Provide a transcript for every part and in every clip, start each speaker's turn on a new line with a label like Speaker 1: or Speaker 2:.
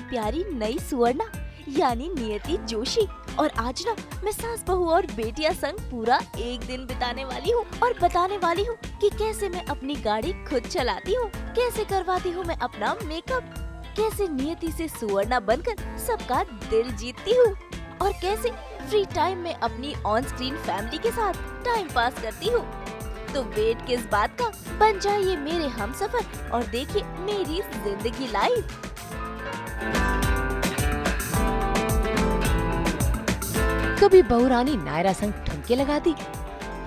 Speaker 1: प्यारी नई सुवर्णा यानी नियति जोशी। और आज ना मैं सास बहू और बेटिया संग पूरा एक दिन बिताने वाली हूँ और बताने वाली हूँ कि कैसे मैं अपनी गाड़ी खुद चलाती हूँ, कैसे करवाती हूँ मैं अपना मेकअप, कैसे नियति से सुवर्णा बनकर सबका दिल जीतती हूँ और कैसे फ्री टाइम में अपनी ऑन स्क्रीन फैमिली के साथ टाइम पास करती हूँ। तो वेट किस बात का, बन जाइए मेरे हमसफर और देखिए मेरी जिंदगी लाइफ।
Speaker 2: कभी बहू रानी नायरा संग ठुमके लगाती,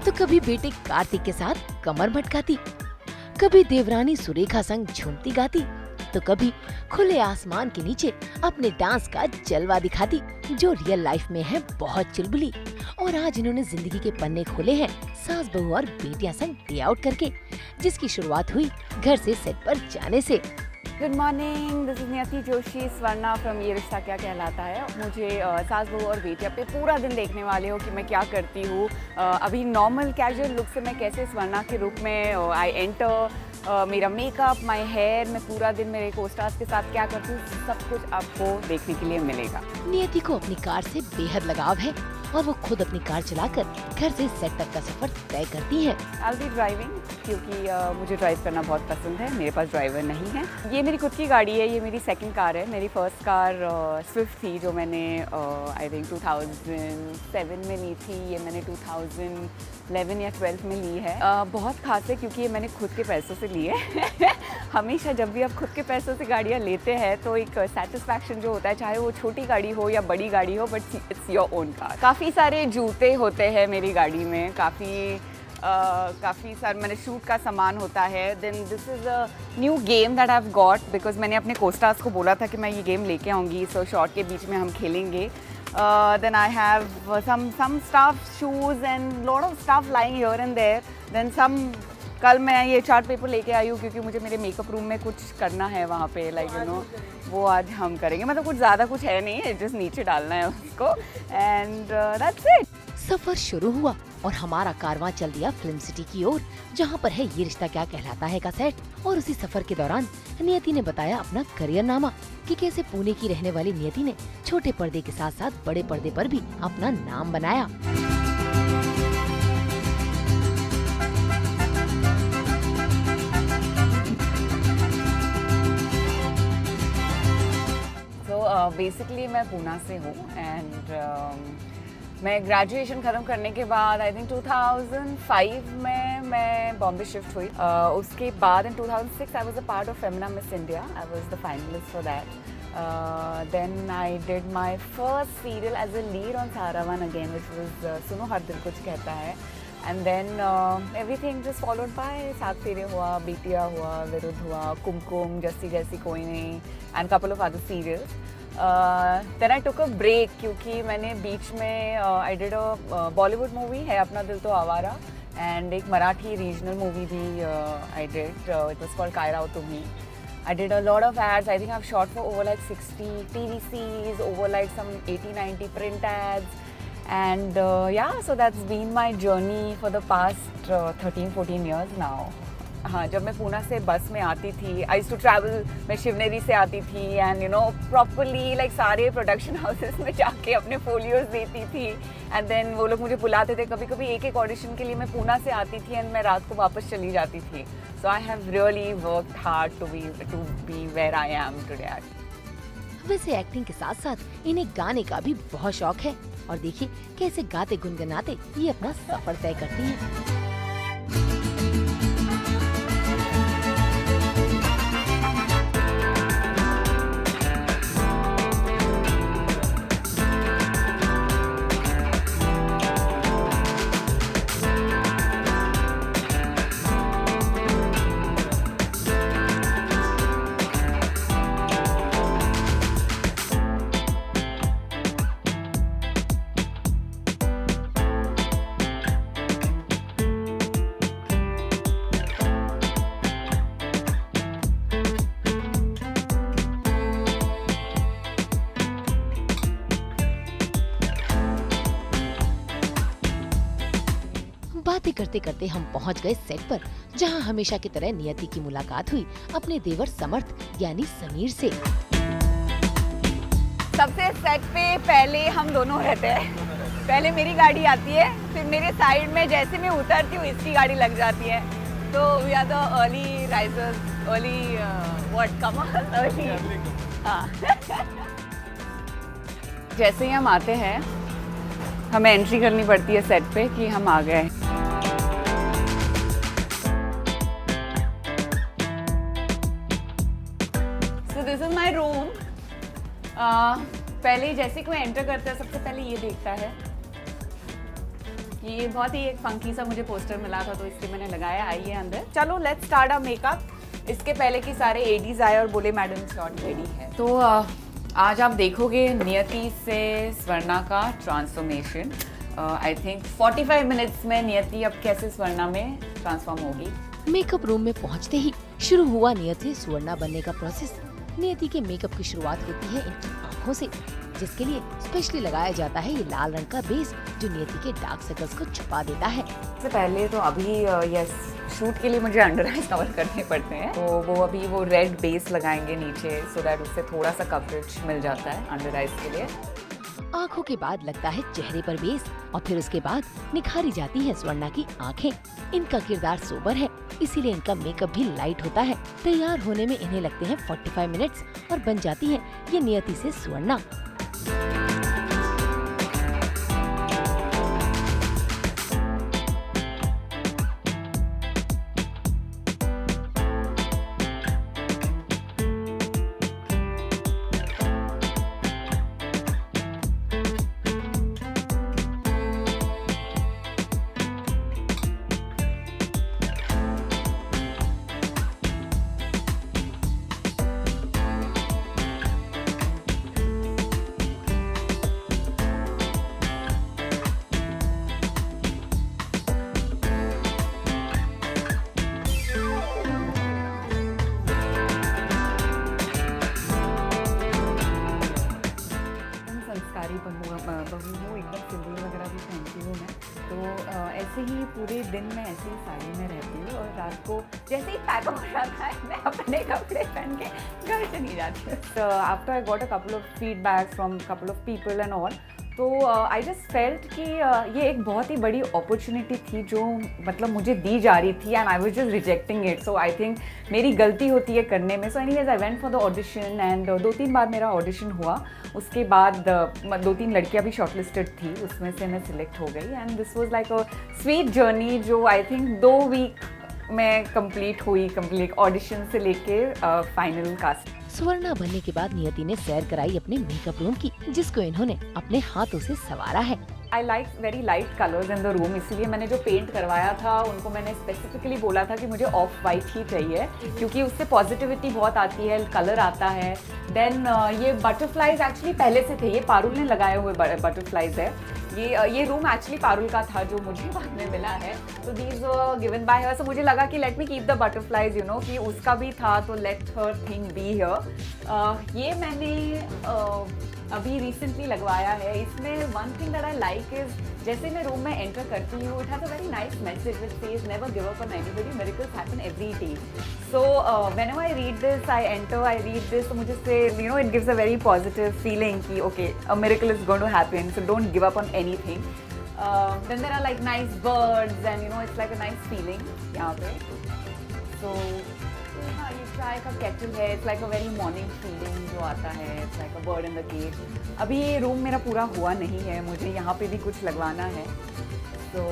Speaker 2: तो कभी बेटे कार्तिक के साथ कमर भटकाती, कभी देवरानी सुरेखा संग झूमती गाती, तो कभी खुले आसमान के नीचे अपने डांस का जलवा दिखाती। जो रियल लाइफ में है बहुत चुलबुली और आज इन्होंने जिंदगी के पन्ने खोले हैं सास बहू और बेटियां संग डे आउट करके, जिसकी शुरुआत हुई घर से सेट पर जाने से।
Speaker 3: गुड मॉर्निंग, दिस इज नियति जोशी स्वर्णा फ्रॉम ये रिश्ता क्या कहलाता है। मुझे सास बहू और बेटिया पे पूरा दिन देखने वाले हो कि मैं क्या करती हूँ। अभी नॉर्मल कैजुअल लुक से मैं कैसे स्वर्णा के रूप में आई एंटर, मेरा मेकअप, माय हेयर, मैं पूरा दिन मेरे कोस्टार्स के साथ क्या करती हूँ, सब कुछ आपको देखने के लिए मिलेगा।
Speaker 2: नियति को अपनी कार से बेहद लगाव है और वो खुद अपनी कार चलाकर घर से सेट तक का सफर तय करती है।
Speaker 3: आई विल बी ड्राइविंग क्योंकि मुझे ड्राइव करना बहुत पसंद है। मेरे पास ड्राइवर नहीं है। ये मेरी खुद की गाड़ी है, ये मेरी सेकंड कार है। मेरी फर्स्ट कार स्विफ्ट थी जो मैंने आई थिंक 2007 में ली थी। ये मैंने 2011 या 12 में ली है। बहुत खास है क्योंकि ये मैंने खुद के पैसों से ली है। हमेशा जब भी आप खुद के पैसों से गाड़ियाँ लेते हैं तो एक सेटिस्फैक्शन जो होता है, चाहे वो छोटी गाड़ी हो या बड़ी गाड़ी हो, but it's your own car. काफ़ी सारे जूते होते हैं मेरी गाड़ी में, काफ़ी सारे मैंने शूट का सामान होता है। Then this is a new game that I have got because मैंने अपने कोस्टार्स को बोला था कि मैं ये गेम लेके आऊँगी, सो शॉर्ट के बीच में हम खेलेंगे। Then I have some stuff, shoes and lot of stuff lying here and there. Then कल मैं ये चार्ट पेपर लेके आई हूँ क्योंकि मुझे मेरे मेकअप रूम में कुछ करना है वहाँ पे, लाइक यू नो, वो आज हम करेंगे। मतलब कुछ ज़्यादा कुछ है नहीं, जस्ट नीचे डालना है उसको एंड दैट्स इट।
Speaker 2: सफर शुरू हुआ और हमारा कारवां चल दिया फिल्म सिटी की ओर, जहाँ पर है ये रिश्ता क्या कहलाता है का सेट। और उसी सफर के दौरान नियति ने बताया अपना करियर नामा कि कैसे पुणे की रहने वाली नियति ने छोटे पर्दे के साथ साथ बड़े पर्दे पर भी अपना नाम बनाया।
Speaker 3: बेसिकली मैं पूना से हूँ एंड मैं ग्रेजुएशन ख़त्म करने के बाद आई थिंक 2005 में मैं बॉम्बे शिफ्ट हुई। उसके बाद in 2006 I was a part of Femina Miss India. I was the finalist for that. Then I did my first serial as a lead on star one again which was Suno Har Dil Kuch Kehta Hai. And then everything just followed by Saat Phere हुआ, बेटिया हुआ, विरुद्ध हुआ, कुमकुम, Jassi Jaissi Koi Nahin and couple of other serials. Then I took a break क्योंकि मैंने बीच में I did a Bollywood movie है अपना दिल तो आवारा एंड एक मराठी रीजनल मूवी भी I did, it was called कायरा तुम्ही। I did a lot of ads. I think I've shot for over like 60 TVCs, over like some 80-90 print ads. And yeah, so that's been my journey for the past 13-14 years now. हाँ, जब मैं पूना से बस में आती थी, I used to travel, मैं शिवनेरी से आती थी and you no properly like सारे प्रोडक्शन हाउसेस में जाके अपने फोलियोज देती थी एंड देन वो लोग मुझे बुलाते थे। कभी कभी एक ऑडिशन के लिए मैं पूना से आती थी एंड मैं रात को वापस चली जाती थी। So I have really worked hard to be where I am today.
Speaker 2: वैसे एक्टिंग के साथ साथ इन्हें गाने का भी बहुत शौक है और देखिए कैसे गाते गुनगुनाते ये अपना सफर तय करती हैं। बातें करते करते हम पहुंच गए सेट पर, जहां हमेशा की तरह नियति की मुलाकात हुई अपने देवर समर्थ यानी समीर से।
Speaker 3: सबसे सेट पे पहले हम दोनों रहते हैं। पहले मेरी गाड़ी आती है, फिर मेरे साइड में जैसे मैं उतरती हूँ इसकी गाड़ी लग जाती है। तो we are the early risers, early what comers early. हाँ जैसे ही हम आते हैं हमें एंट्री करनी पड़ती है सेट पे कि हम आ गए। So this is my room. पहले जैसे कोई एंटर करता है सबसे पहले ये देखता है। ये बहुत ही एक फंकी सा मुझे पोस्टर मिला था तो इसलिए मैंने लगाया। आइए अंदर, चलो लेट्स स्टार्ट आवर मेकअप। इसके पहले कि सारे एडीज आए और बोले मैडम शॉट रेडी है। तो आज आप देखोगे नियति से स्वर्णा का ट्रांसफॉर्मेशन। आई थिंक 45 मिनट्स में नियति अब कैसे स्वर्णा में ट्रांसफॉर्म होगी।
Speaker 2: मेकअप रूम में पहुंचते ही शुरू हुआ नियति से स्वर्णा बनने का प्रोसेस। नियति के मेकअप की शुरुआत होती है इनकी आँखों से, जिसके लिए स्पेशली लगाया जाता है ये लाल रंग का बेस जो नियति के डार्क सर्कल्स को छुपा देता है।
Speaker 3: सबसे पहले तो अभी यस शूट के लिए मुझे अंडर आईज कवर करने पड़ते हैं, तो वो अभी वो रेड बेस लगाएंगे नीचे सो दैट उससे थोड़ा सा कवरेज मिल जाता है अंडर आईज के लिए।
Speaker 2: आँखों के बाद लगता है चेहरे पर बेस और फिर उसके बाद निखारी जाती है स्वर्णा की आँखें। इनका किरदार सोबर है, इसीलिए इनका मेकअप भी लाइट होता है। तैयार होने में इन्हें लगते हैं 45 मिनट्स और बन जाती है ये नियति से स्वर्णा।
Speaker 3: बहू हूँ, एकदम सिंदूर वगैरह भी पहनती हूँ मैं। तो ऐसे ही पूरे दिन मैं ऐसे ही साड़ी में रहती हूँ और रात को जैसे ही पैकअप हो जाता है मैं अपने कपड़े पहन के घर चली जाती हूँ। तो after I got a couple of feedback from couple of people and all, तो आई जस्ट फेल्ट कि ये एक बहुत ही बड़ी अपॉर्चुनिटी थी जो मतलब मुझे दी जा रही थी and I was just rejecting it. So I think मेरी गलती होती है करने में। So anyways I went for the audition and 2-3 बार मेरा ऑडिशन हुआ। उसके बाद 2-3 लड़कियां भी शॉर्टलिस्टेड थी, उसमें से मैं सिलेक्ट हो गई and this was like a sweet journey जो आई थिंक 2 वीक में कंप्लीट हुई, कंप्लीट ऑडिशन से लेके फाइनल कास्ट।
Speaker 2: स्वर्णा बनने के बाद नियति ने सैर कराई अपने मेकअप रूम की, जिसको इन्होंने अपने हाथों से संवारा है।
Speaker 3: I like very light colours in the room, इसीलिए मैंने जो पेंट करवाया था उनको मैंने स्पेसिफिकली बोला था कि मुझे ऑफ वाइट ही चाहिए क्योंकि उससे पॉजिटिविटी बहुत आती है, कलर आता है। देन ये बटरफ्लाइज एक्चुअली पहले से थे, ये पारुल ने लगाए हुए बटरफ्लाइज है। ये रूम एक्चुअली पारुल का था जो मुझे बाद में मिला है। तो दीज गिवन बाय हर, सो मुझे लगा कि let me keep the butterflies, you know, कि उसका भी था तो let her thing be here. ये मैंने अभी रिसेंटली लगवाया है। इसमें one thing that I like is जैसे मैं रूम में एंटर करती हूँ, it has a very nice message which says never give up on anybody, miracles happen every day. So whenever I read this, I enter, I read this, तो मुझे से you know it gives a very positive feeling कि okay a miracle is going to happen, so don't give up on anything. Then there are like nice birds and you know it's like a nice feeling यहाँ पे। So हाँ, ये चाय का kettle है, it's like a very morning feeling जो आता है, it's like a bird in the cage. अभी ये रूम मेरा पूरा हुआ नहीं है, मुझे यहाँ पे भी कुछ लगवाना है। तो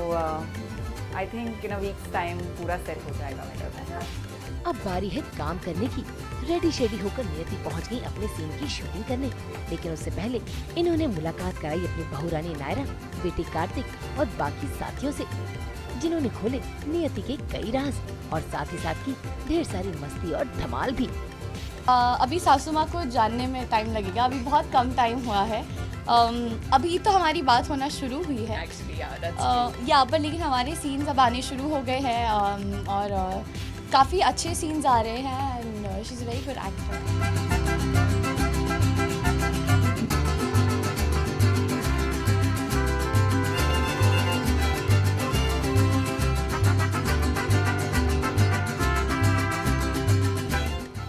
Speaker 3: I think in a weeks time पूरा सेट हो जाएगा मेरा।
Speaker 2: अब बारी है काम करने की। रेडी शेडी होकर नियति पहुंच गई अपने सीन की शूटिंग करने, लेकिन उससे पहले इन्होंने मुलाकात कराई अपनी बहू रानी नायरा, बेटे कार्तिक और बाकी साथियों से, जिन्होंने खोले नियति के कई राज और साथ ही साथ की ढेर सारी मस्ती और धमाल भी।
Speaker 4: अभी सासू माँ को जानने में टाइम लगेगा, अभी बहुत कम टाइम हुआ है। अभी तो हमारी बात होना शुरू हुई है यहाँ पर, लेकिन हमारे सीन्स अब आने शुरू हो गए हैं और काफ़ी अच्छे सीन्स आ रहे हैं and she is very good actor.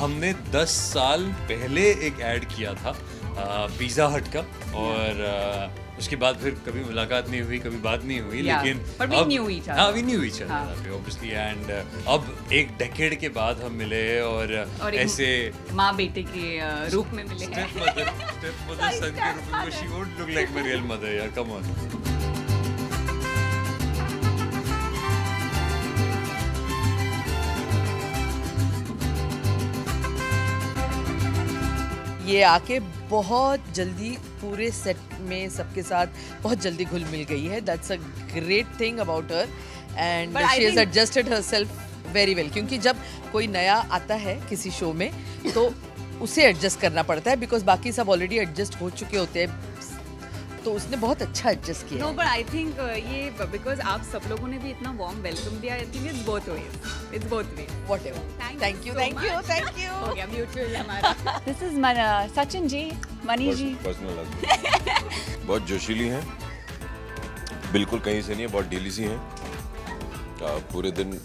Speaker 5: हमने 10 साल पहले एक ऐड किया था पिज़्ज़ा हट का, और उसके बाद फिर कभी मुलाकात नहीं हुई, कभी बात नहीं हुई,
Speaker 3: Yeah,
Speaker 5: लेकिन
Speaker 3: but we knew each other.
Speaker 5: हाँ, we knew each other,
Speaker 3: हाँ.
Speaker 5: obviously, and अब एक डेकेड के बाद हम मिले और
Speaker 3: और एक
Speaker 5: ऐसे
Speaker 3: माँ बेटे के रूप में मिले हैं.
Speaker 5: step mother son के रूप में, she won't look like my real mother, यार, come on.
Speaker 6: ये आके बहुत जल्दी पूरे सेट में सबके साथ बहुत जल्दी घुल मिल गई है. That's a great thing about her and
Speaker 3: But I
Speaker 6: she has
Speaker 3: think-
Speaker 6: adjusted herself very well. क्योंकि जब कोई नया आता है किसी शो में तो उसे एडजस्ट करना पड़ता है, बिकॉज बाकी सब ऑलरेडी एडजस्ट हो चुके होते हैं. तो उसने बहुत अच्छा एडजस्ट किया
Speaker 3: नो
Speaker 6: है.
Speaker 3: बट आई थिंक ये बिकॉज आप सब लोगों ने भी इतना वार्म वेलकम दिया. I think it's both ways. It's both ways.
Speaker 6: Whatever. Thank you, thank you, thank you.
Speaker 3: हो गया म्यूचुअल हमारा. This is Sachin ji, Mani ji.
Speaker 7: Personal husband. बहुत जोशीली हैं, बिल्कुल कहीं से नहीं है, बहुत डेली सी हैं. पूरे दिन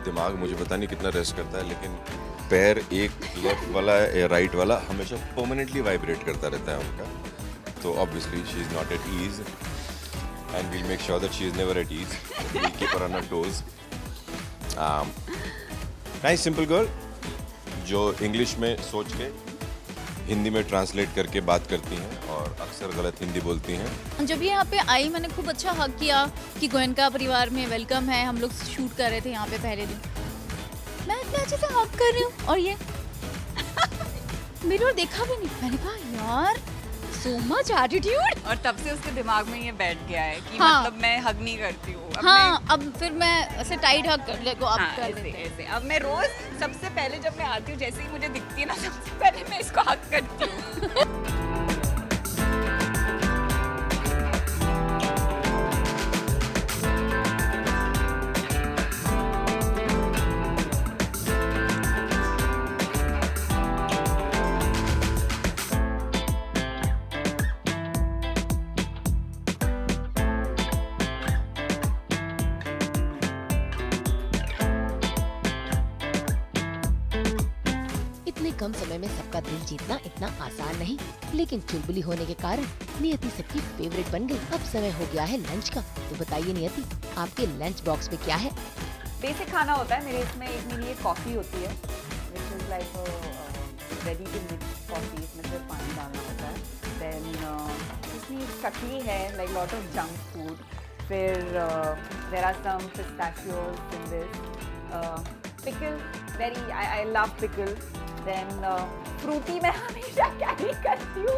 Speaker 7: दिमाग मुझे पता नहीं कितना रेस्ट करता है, लेकिन पैर एक लेफ्ट वाला या राइट वाला हमेशा परमानेंटली वाइब्रेट करता रहता है उनका. तो obviously she is not at ease and we'll make sure that she is never at ease. We keep her on her toes. Nice simple girl जो इंग्लिश में सोच के हिंदी में ट्रांसलेट करके बात करती हैं और अक्सर गलत हिंदी बोलती हैं.
Speaker 8: जब ये यहाँ पे आई मैंने खूब अच्छा हक किया कि गोयनका परिवार में वेलकम है. हम लोग शूट कर रहे थे यहाँ पे पहले दिन. मैं इतने अच्छे से हक कर रही हूँ और ये मेरी ओर देखा भी नहीं. मैंने कहा यार सो मच एटीट्यूड.
Speaker 3: और तब से उसके दिमाग में ये बैठ गया है कि
Speaker 8: हाँ.
Speaker 3: मतलब मैं हग नहीं करती हूँ. अब
Speaker 8: हाँ अब फिर मैं ऐसे टाइट हक कर ले को अब
Speaker 3: हाँ,
Speaker 8: कर
Speaker 3: ऐसे
Speaker 8: लेते हैं.
Speaker 3: ऐसे. अब मैं रोज सबसे पहले जब मैं आती हूँ, जैसे ही मुझे दिखती है ना, सबसे पहले मैं इसको हक करती हूँ.
Speaker 2: इतने कम समय में सबका दिल जीतना इतना आसान नहीं, लेकिन चुलबुली होने के कारण नियति सबकी फेवरेट बन गई. अब समय हो गया है लंच का. तो बताइए नियति, आपके लंच बॉक्स में क्या है?
Speaker 3: बेसिक खाना होता है मेरे. इसमें एक मेरी एक कॉफ़ी होती है which is like ready to mix coffee. इसमें सिर्फ पानी डालना होता है. देन इसमें चटनी है, like lot of junk food. फिर there are some pistachios in this. Pickle, very I love pickle. Then Frooti मैं हमेशा कैरी करती हूँ.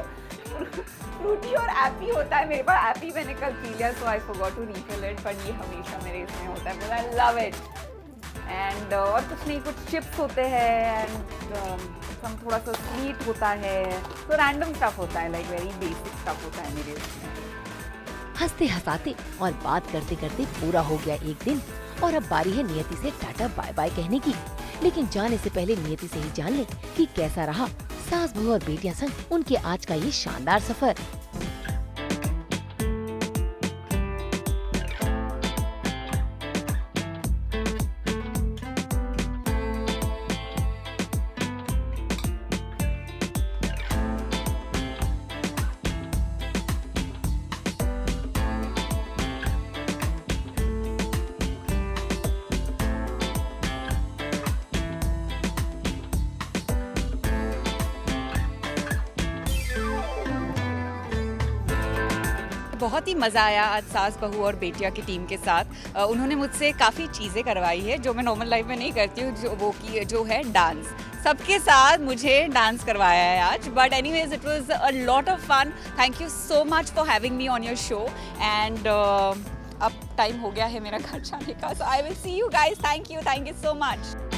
Speaker 3: फ्रूटी और एपी होता है मेरे पास. एपी मैंने कल पी लिया, so I forgot to refill it, but ये हमेशा मेरे इसमें होता है. But I love it. And और कुछ नहीं, कुछ चिप्स होते हैं एंड सम थोड़ा सा स्वीट होता है. तो रैंडम स्टफ होता है, लाइक वेरी बेसिक स्टफ होता है मेरे इसमें.
Speaker 2: हंसते हंसाते और बात करते करते पूरा हो गया एक दिन, और अब बारी है नियति से टाटा बाय बाय कहने की. लेकिन जाने से पहले नियति से ही जान ले कि कैसा रहा सास बहू और बेटियां संग उनके आज का ये शानदार सफर.
Speaker 3: बहुत ही मज़ा आया आज सास बहू और बेटिया की टीम के साथ. उन्होंने मुझसे काफ़ी चीज़ें करवाई है जो मैं नॉर्मल लाइफ में नहीं करती हूँ. जो है डांस. सबके साथ मुझे डांस करवाया है आज. But anyways it was a lot of fun. Thank you so much for having me on your show. And अब टाइम हो गया है मेरा घर जाने का. So I will see you guys. Thank you so much.